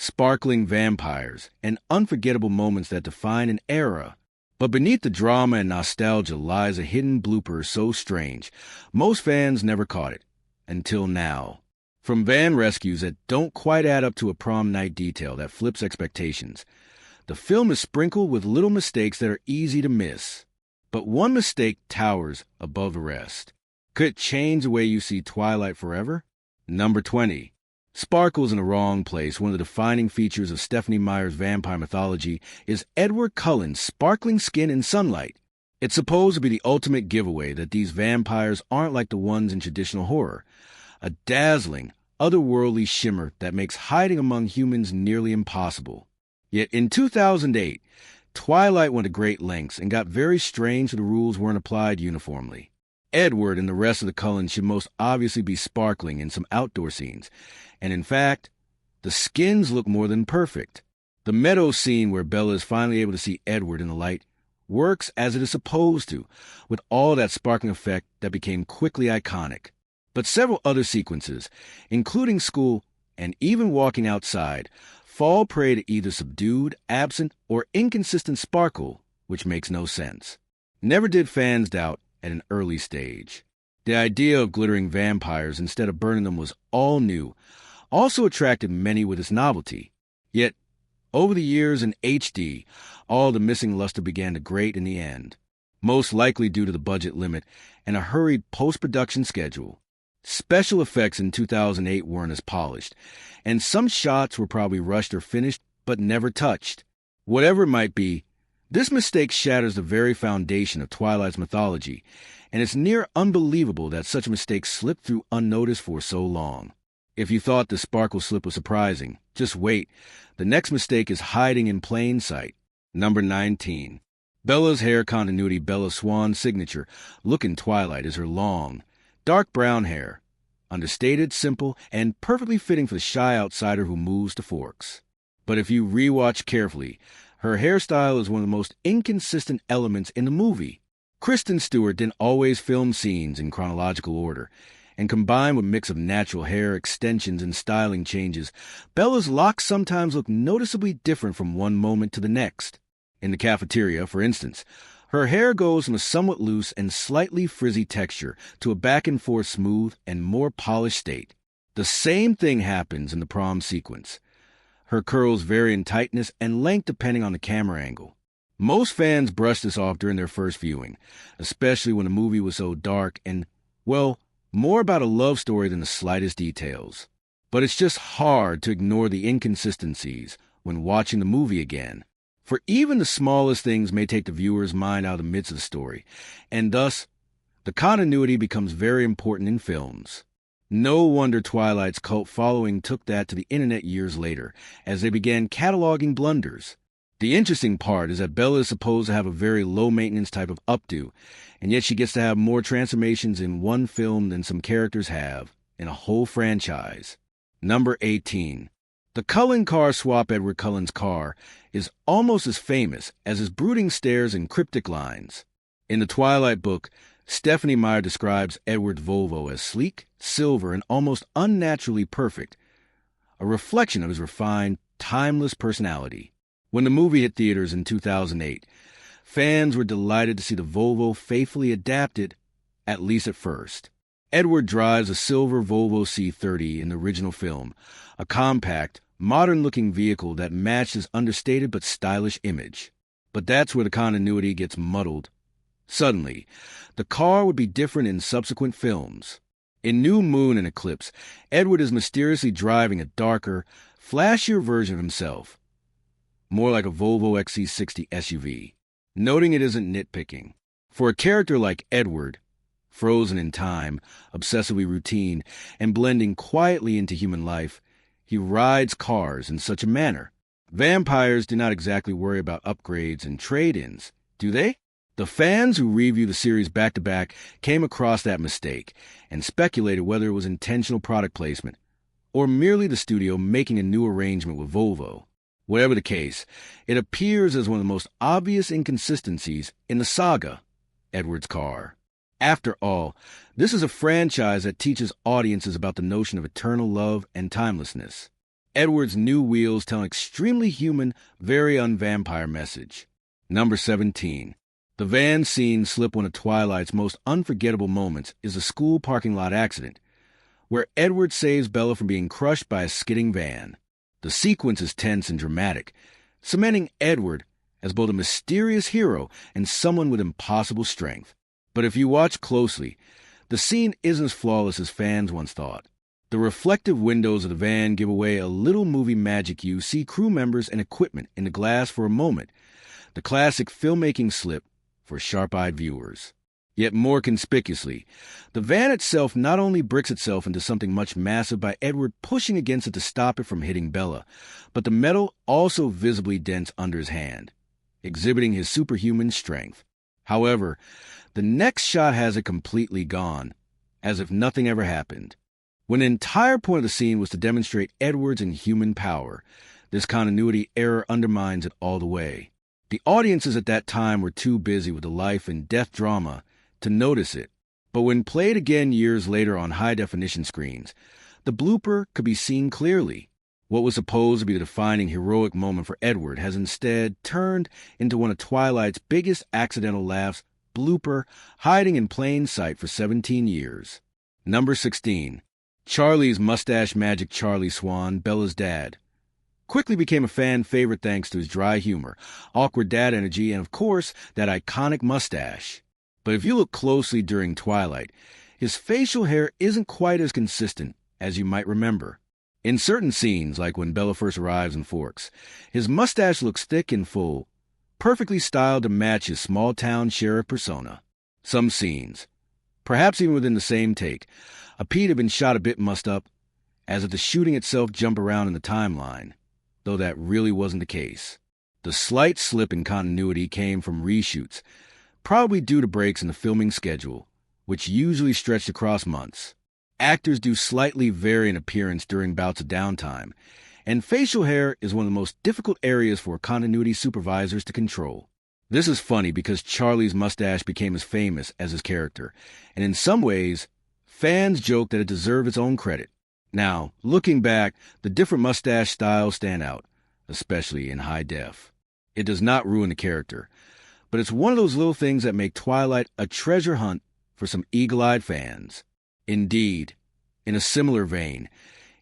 sparkling vampires, and unforgettable moments that define an era. But beneath the drama and nostalgia lies a hidden blooper so strange, most fans never caught it. Until now. From van rescues that don't quite add up to a prom night detail that flips expectations, the film is sprinkled with little mistakes that are easy to miss. But one mistake towers above the rest. Could it change the way you see Twilight forever? Number 20. Sparkles in the wrong place. One of the defining features of Stephenie Meyer's vampire mythology is Edward Cullen's sparkling skin in sunlight. It's supposed to be the ultimate giveaway that these vampires aren't like the ones in traditional horror. A dazzling, otherworldly shimmer that makes hiding among humans nearly impossible. Yet in 2008, Twilight went to great lengths and got very strange so the rules weren't applied uniformly. Edward and the rest of the Cullens should most obviously be sparkling in some outdoor scenes, and in fact, the skins look more than perfect. The meadow scene where Bella is finally able to see Edward in the light works as it is supposed to, with all that sparkling effect that became quickly iconic. But several other sequences, including school and even walking outside, fall prey to either subdued, absent, or inconsistent sparkle, which makes no sense. Never did fans doubt at an early stage. The idea of glittering vampires instead of burning them was all new, also attracted many with its novelty. Yet, over the years in HD, all the missing luster began to grate in the end, most likely due to the budget limit and a hurried post-production schedule. Special effects in 2008 weren't as polished, and some shots were probably rushed or finished but never touched. Whatever it might be, this mistake shatters the very foundation of Twilight's mythology, and it's near unbelievable that such a mistake slipped through unnoticed for so long. If you thought the sparkle slip was surprising, just wait. The next mistake is hiding in plain sight. Number 19. Bella's hair continuity. Bella Swan's signature look in Twilight is her long, dark brown hair, understated, simple, and perfectly fitting for the shy outsider who moves to Forks. But if you rewatch carefully, her hairstyle is one of the most inconsistent elements in the movie. Kristen Stewart didn't always film scenes in chronological order, and combined with a mix of natural hair extensions and styling changes, Bella's locks sometimes look noticeably different from one moment to the next. In the cafeteria, for instance, her hair goes from a somewhat loose and slightly frizzy texture to a back-and-forth smooth and more polished state. The same thing happens in the prom sequence. Her curls vary in tightness and length depending on the camera angle. Most fans brushed this off during their first viewing, especially when the movie was so dark and, well, more about a love story than the slightest details. But it's just hard to ignore the inconsistencies when watching the movie again. For even the smallest things may take the viewer's mind out of the midst of the story, and thus, the continuity becomes very important in films. No wonder Twilight's cult following took that to the internet years later, as they began cataloging blunders. The interesting part is that Bella is supposed to have a very low-maintenance type of updo, and yet she gets to have more transformations in one film than some characters have in a whole franchise. Number 18. The Cullen car swap. Edward Cullen's car is almost as famous as his brooding stares and cryptic lines. In the Twilight book, Stephenie Meyer describes Edward's Volvo as sleek, silver, and almost unnaturally perfect, a reflection of his refined, timeless personality. When the movie hit theaters in 2008, fans were delighted to see the Volvo faithfully adapted, at least at first. Edward drives a silver Volvo C30 in the original film, a compact, modern-looking vehicle that matched his understated but stylish image. But that's where the continuity gets muddled. Suddenly, the car would be different in subsequent films. In New Moon and Eclipse, Edward is mysteriously driving a darker, flashier version of himself, more like a Volvo XC60 SUV. Noting it isn't nitpicking. For a character like Edward, frozen in time, obsessively routine, and blending quietly into human life, he rides cars in such a manner. Vampires do not exactly worry about upgrades and trade-ins, do they? The fans who review the series back-to-back came across that mistake and speculated whether it was intentional product placement or merely the studio making a new arrangement with Volvo. Whatever the case, it appears as one of the most obvious inconsistencies in the saga, Edward's car. After all, this is a franchise that teaches audiences about the notion of eternal love and timelessness. Edward's new wheels tell an extremely human, very unvampire message. Number 17. The van scene slip one of Twilight's most unforgettable moments is a school parking lot accident, where Edward saves Bella from being crushed by a skidding van. The sequence is tense and dramatic, cementing Edward as both a mysterious hero and someone with impossible strength. But if you watch closely, the scene isn't as flawless as fans once thought. The reflective windows of the van give away a little movie magic. You see crew members and equipment in the glass for a moment, the classic filmmaking slip for sharp-eyed viewers. Yet more conspicuously, the van itself not only bricks itself into something much massive by Edward pushing against it to stop it from hitting Bella, but the metal also visibly dents under his hand, exhibiting his superhuman strength. However, the next shot has it completely gone, as if nothing ever happened. When the entire point of the scene was to demonstrate Edward's inhuman power, this continuity error undermines it all the way. The audiences at that time were too busy with the life and death drama to notice it, but when played again years later on high-definition screens, the blooper could be seen clearly. What was supposed to be the defining heroic moment for Edward has instead turned into one of Twilight's biggest accidental laughs, Blooper, hiding in plain sight for 17 years. Number 16. Charlie's mustache magic. Charlie Swan, Bella's dad, quickly became a fan favorite thanks to his dry humor, awkward dad energy, and of course, that iconic mustache. But if you look closely during Twilight, his facial hair isn't quite as consistent as you might remember. In certain scenes, like when Bella first arrives in Forks, his mustache looks thick and full, perfectly styled to match his small-town sheriff persona. Some scenes, perhaps even within the same take, appear to have been shot a bit mussed up, as if the shooting itself jumped around in the timeline, though that really wasn't the case. The slight slip in continuity came from reshoots, probably due to breaks in the filming schedule, which usually stretched across months. Actors do slightly vary in appearance during bouts of downtime, and facial hair is one of the most difficult areas for continuity supervisors to control. This is funny because Charlie's mustache became as famous as his character, and in some ways, fans joke that it deserves its own credit. Now, looking back, the different mustache styles stand out, especially in high def. It does not ruin the character, but it's one of those little things that make Twilight a treasure hunt for some eagle-eyed fans. Indeed, in a similar vein,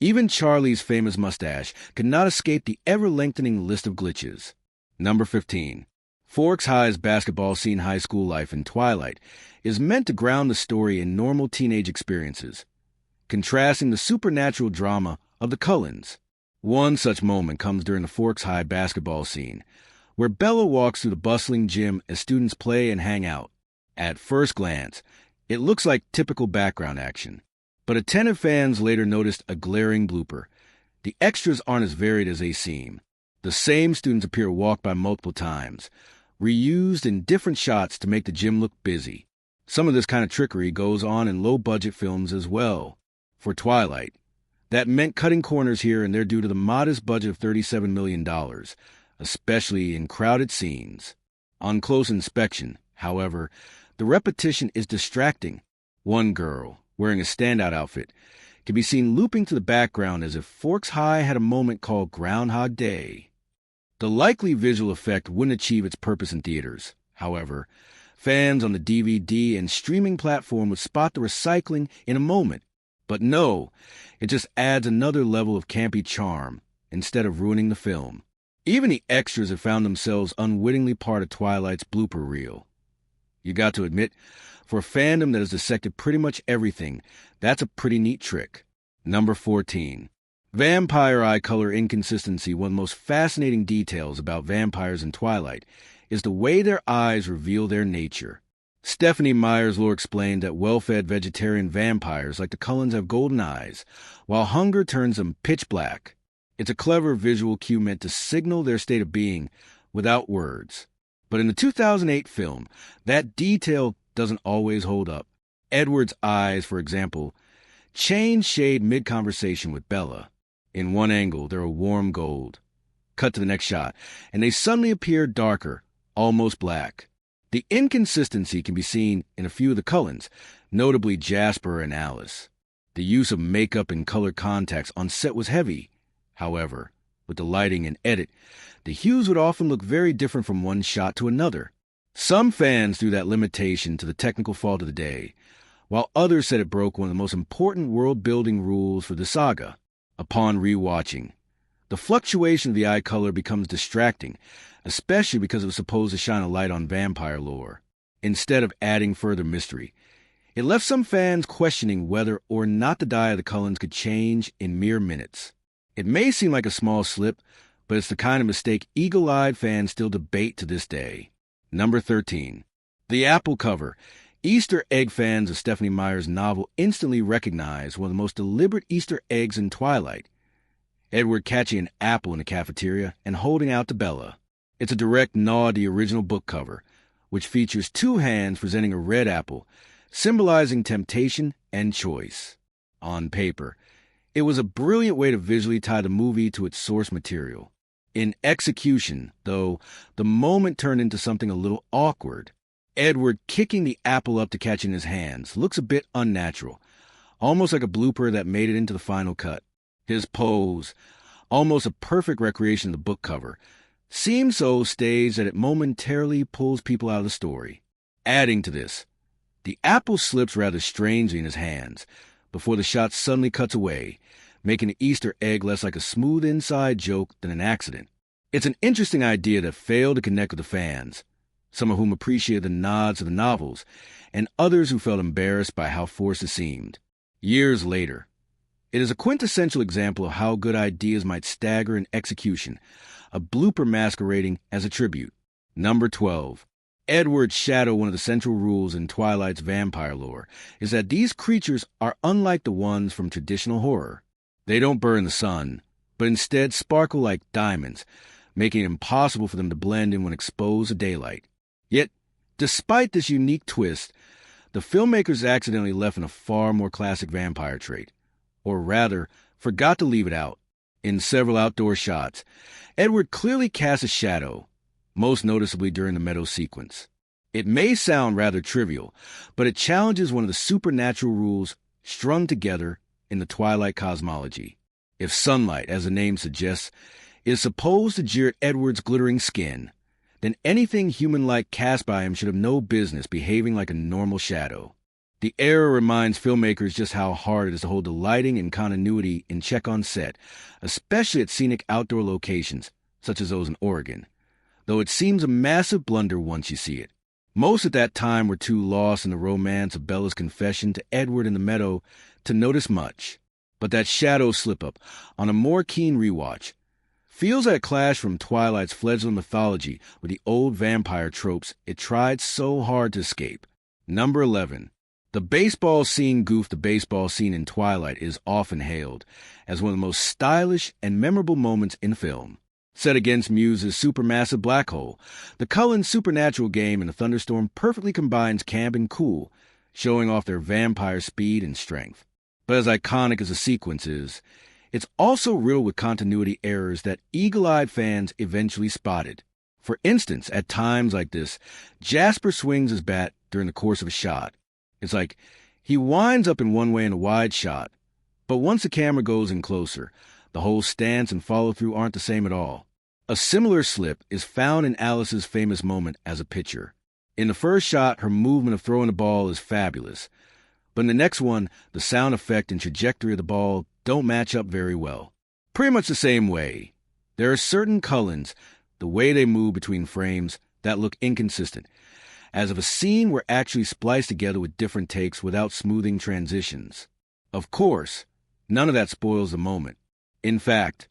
even Charlie's famous mustache could not escape the ever-lengthening list of glitches. Number 15. Forks High's basketball scene. High school life in Twilight is meant to ground the story in normal teenage experiences, contrasting the supernatural drama of the Cullens. One such moment comes during the Forks High basketball scene, where Bella walks through the bustling gym as students play and hang out. At first glance, it looks like typical background action, but attentive fans later noticed a glaring blooper. The extras aren't as varied as they seem. The same students appear to walk by multiple times, reused in different shots to make the gym look busy. Some of this kind of trickery goes on in low-budget films as well. For Twilight, that meant cutting corners here and there due to the modest budget of $37 million, especially in crowded scenes. On close inspection, however, the repetition is distracting. One girl, wearing a standout outfit, can be seen looping to the background as if Forks High had a moment called Groundhog Day. The likely visual effect wouldn't achieve its purpose in theaters. However, fans on the DVD and streaming platform would spot the recycling in a moment. But no, it just adds another level of campy charm instead of ruining the film. Even the extras have found themselves unwittingly part of Twilight's blooper reel. You got to admit, for a fandom that has dissected pretty much everything, that's a pretty neat trick. Number 14. Vampire eye color inconsistency. One of the most fascinating details about vampires in Twilight is the way their eyes reveal their nature. Stephanie Myers-Lore explained that well-fed vegetarian vampires like the Cullens have golden eyes, while hunger turns them pitch black. It's a clever visual cue meant to signal their state of being without words. But in the 2008 film, that detail doesn't always hold up. Edward's eyes, for example, change shade mid-conversation with Bella. In one angle, they're a warm gold. Cut to the next shot, and they suddenly appear darker, almost black. The inconsistency can be seen in a few of the Cullens, notably Jasper and Alice. The use of makeup and color contacts on set was heavy. However, with the lighting and edit, the hues would often look very different from one shot to another. Some fans threw that limitation to the technical fault of the day, while others said it broke one of the most important world-building rules for the saga. Upon rewatching, the fluctuation of the eye color becomes distracting, especially because it was supposed to shine a light on vampire lore, instead of adding further mystery. It left some fans questioning whether or not the dye of the Cullens could change in mere minutes. It may seem like a small slip, but it's the kind of mistake eagle-eyed fans still debate to this day. Number 13. The apple cover. Easter egg fans of Stephenie Meyer's novel instantly recognize one of the most deliberate Easter eggs in Twilight. Edward catching an apple in the cafeteria and holding out to Bella. It's a direct nod to the original book cover, which features two hands presenting a red apple, symbolizing temptation and choice. On paper, it was a brilliant way to visually tie the movie to its source material. In execution, though, the moment turned into something a little awkward. Edward kicking the apple up to catch in his hands looks a bit unnatural, almost like a blooper that made it into the final cut. His pose, almost a perfect recreation of the book cover, seems so staged that it momentarily pulls people out of the story. Adding to this, the apple slips rather strangely in his hands before the shot suddenly cuts away, making the Easter egg less like a smooth inside joke than an accident. It's an interesting idea that failed to connect with the fans, some of whom appreciated the nods to the novels, and others who felt embarrassed by how forced it seemed. Years later, it is a quintessential example of how good ideas might stagger in execution, a blooper masquerading as a tribute. Number 12. Edward's shadow. One of the central rules in Twilight's vampire lore is that these creatures are unlike the ones from traditional horror. They don't burn the sun, but instead sparkle like diamonds, making it impossible for them to blend in when exposed to daylight. Yet, despite this unique twist, the filmmakers accidentally left in a far more classic vampire trait, or rather, forgot to leave it out. In several outdoor shots, Edward clearly casts a shadow, most noticeably during the meadow sequence. It may sound rather trivial, but it challenges one of the supernatural rules strung together in the Twilight cosmology. If sunlight, as the name suggests, is supposed to jeer at Edward's glittering skin, then anything human-like cast by him should have no business behaving like a normal shadow. The error reminds filmmakers just how hard it is to hold the lighting and continuity in check on set, especially at scenic outdoor locations, such as those in Oregon, though it seems a massive blunder once you see it. Most at that time were too lost in the romance of Bella's confession to Edward in the meadow to notice much. But that shadow slip-up, on a more keen rewatch, feels like a clash from Twilight's fledgling mythology with the old vampire tropes it tried so hard to escape. Number 11. The baseball scene goof. The baseball scene in Twilight is often hailed as one of the most stylish and memorable moments in film. Set against Muse's supermassive black hole, the Cullens' supernatural game in a thunderstorm perfectly combines camp and cool, showing off their vampire speed and strength. But as iconic as the sequence is, it's also riddled with continuity errors that eagle-eyed fans eventually spotted. For instance, at times like this, Jasper swings his bat during the course of a shot. It's like he winds up in one way in a wide shot, but once the camera goes in closer, the whole stance and follow-through aren't the same at all. A similar slip is found in Alice's famous moment as a pitcher. In the first shot, her movement of throwing the ball is fabulous, but in the next one, the sound effect and trajectory of the ball don't match up very well. Pretty much the same way, there are certain Cullens, the way they move between frames, that look inconsistent, as if a scene were actually spliced together with different takes without smoothing transitions. Of course, none of that spoils the moment. In fact,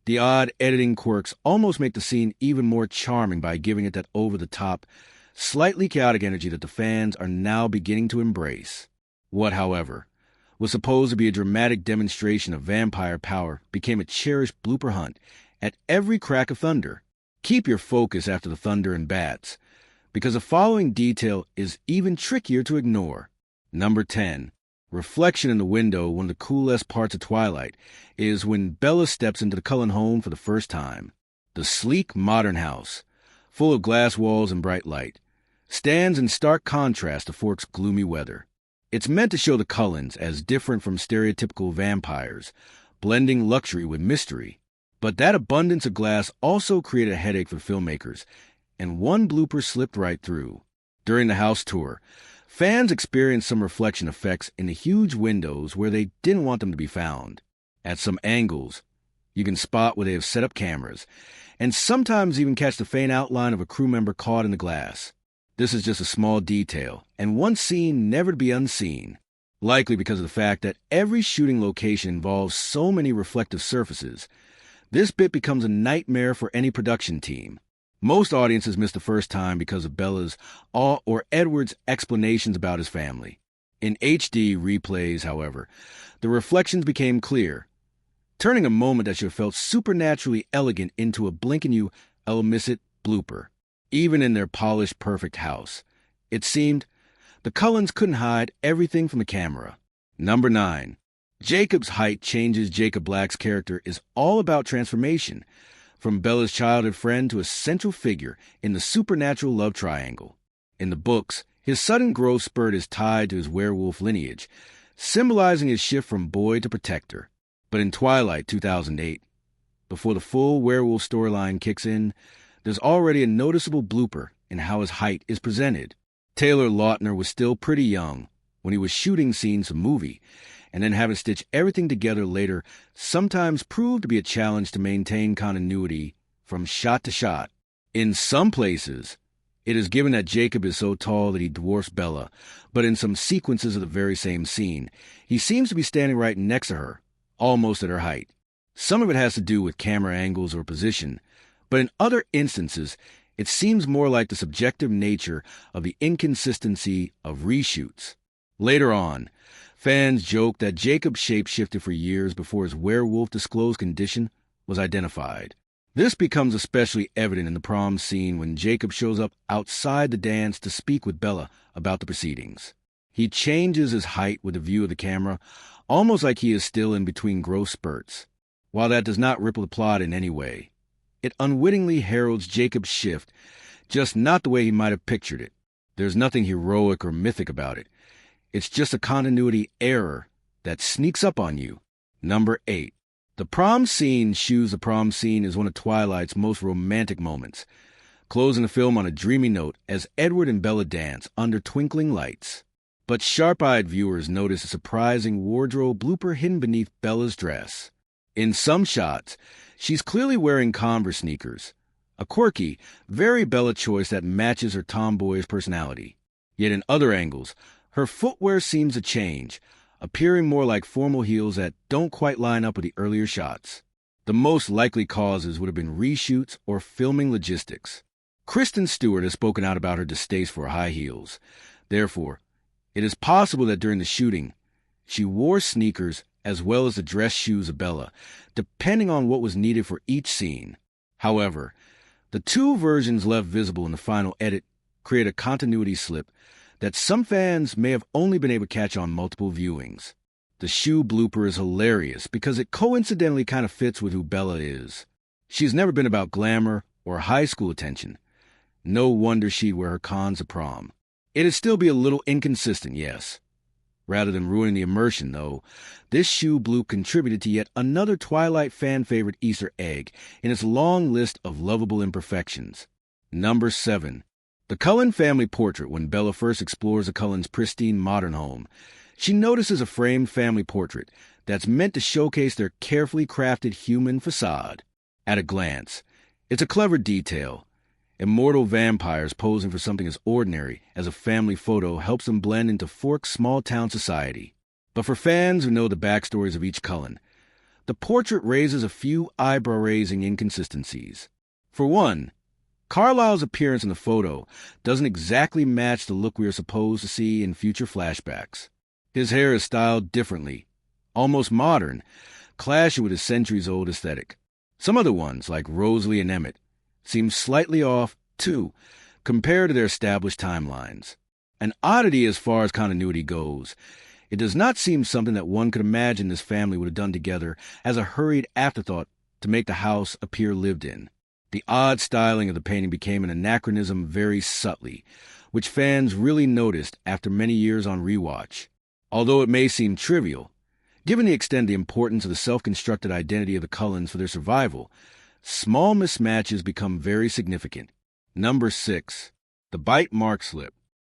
the odd editing quirks almost make the scene even more charming by giving it that over-the-top, slightly chaotic energy that the fans are now beginning to embrace. What, however, was supposed to be a dramatic demonstration of vampire power became a cherished blooper hunt at every crack of thunder. Keep your focus after the thunder and bats, because the following detail is even trickier to ignore. Number 10. Reflection in the window. One of the coolest parts of Twilight is when Bella steps into the Cullen home for the first time. The sleek, modern house, full of glass walls and bright light, stands in stark contrast to Fork's gloomy weather. It's meant to show the Cullens as different from stereotypical vampires, blending luxury with mystery. But that abundance of glass also created a headache for the filmmakers, and one blooper slipped right through. During the house tour, fans experienced some reflection effects in the huge windows where they didn't want them to be found. At some angles, you can spot where they have set up cameras, and sometimes even catch the faint outline of a crew member caught in the glass. This is just a small detail, and one scene never to be unseen, likely because of the fact that every shooting location involves so many reflective surfaces. This bit becomes a nightmare for any production team. Most audiences miss the first time because of Bella's or Edward's explanations about his family. In HD replays, however, the reflections became clear, turning a moment that should have felt supernaturally elegant into a blink-and-you-'ll miss it blooper. Even in their polished, perfect house, it seemed the Cullens couldn't hide everything from the camera. Number 9. Jacob's height changes. Jacob Black's character is all about transformation, from Bella's childhood friend to a central figure in the supernatural love triangle. In the books, his sudden growth spurt is tied to his werewolf lineage, symbolizing his shift from boy to protector. But in Twilight 2008, before the full werewolf storyline kicks in, there's already a noticeable blooper in how his height is presented. Taylor Lautner was still pretty young when he was shooting scenes of the movie, and then having to stitch everything together later sometimes proved to be a challenge to maintain continuity from shot to shot. In some places, it is given that Jacob is so tall that he dwarfs Bella, but in some sequences of the very same scene, he seems to be standing right next to her, almost at her height. Some of it has to do with camera angles or position, but in other instances, it seems more like the subjective nature of the inconsistency of reshoots. Later on, fans joked that Jacob's shape shifted for years before his werewolf-disclosed condition was identified. This becomes especially evident in the prom scene when Jacob shows up outside the dance to speak with Bella about the proceedings. He changes his height with the view of the camera, almost like he is still in between growth spurts. While that does not ripple the plot in any way, it unwittingly heralds Jacob's shift, just not the way he might have pictured it. There's nothing heroic or mythic about it. It's just a continuity error that sneaks up on you. Number 8. The prom scene is one of Twilight's most romantic moments, closing the film on a dreamy note as Edward and Bella dance under twinkling lights. But sharp-eyed viewers notice a surprising wardrobe blooper hidden beneath Bella's dress. In some shots, she's clearly wearing Converse sneakers, a quirky, very Bella choice that matches her tomboyish personality. Yet in other angles, her footwear seems to change, appearing more like formal heels that don't quite line up with the earlier shots. The most likely causes would have been reshoots or filming logistics. Kristen Stewart has spoken out about her distaste for high heels. Therefore, it is possible that during the shooting, she wore sneakers as well as the dress shoes of Bella, depending on what was needed for each scene. However, the two versions left visible in the final edit create a continuity slip that some fans may have only been able to catch on multiple viewings. The shoe blooper is hilarious because it coincidentally kind of fits with who Bella is. She's never been about glamour or high school attention. No wonder she'd wear her cons to prom. It'd still be a little inconsistent, yes. Rather than ruining the immersion, though, this shoe bloop contributed to yet another Twilight fan-favorite Easter egg in its long list of lovable imperfections. Number 7. The Cullen family portrait. When Bella first explores the Cullens' pristine modern home, she notices a framed family portrait that's meant to showcase their carefully crafted human facade. At a glance, it's a clever detail. Immortal vampires posing for something as ordinary as a family photo helps them blend into Fork's small-town society. But for fans who know the backstories of each Cullen, the portrait raises a few eyebrow-raising inconsistencies. For one, Carlisle's appearance in the photo doesn't exactly match the look we are supposed to see in future flashbacks. His hair is styled differently, almost modern, clashing with his centuries-old aesthetic. Some other ones, like Rosalie and Emmett, seem slightly off, too, compared to their established timelines. An oddity as far as continuity goes, it does not seem something that one could imagine this family would have done together as a hurried afterthought to make the house appear lived in. The odd styling of the painting became an anachronism very subtly, which fans really noticed after many years on rewatch. Although it may seem trivial, Given the extent of the importance of the self-constructed identity of the Cullens for their survival, small mismatches become very significant. Number 6. The bite mark slip.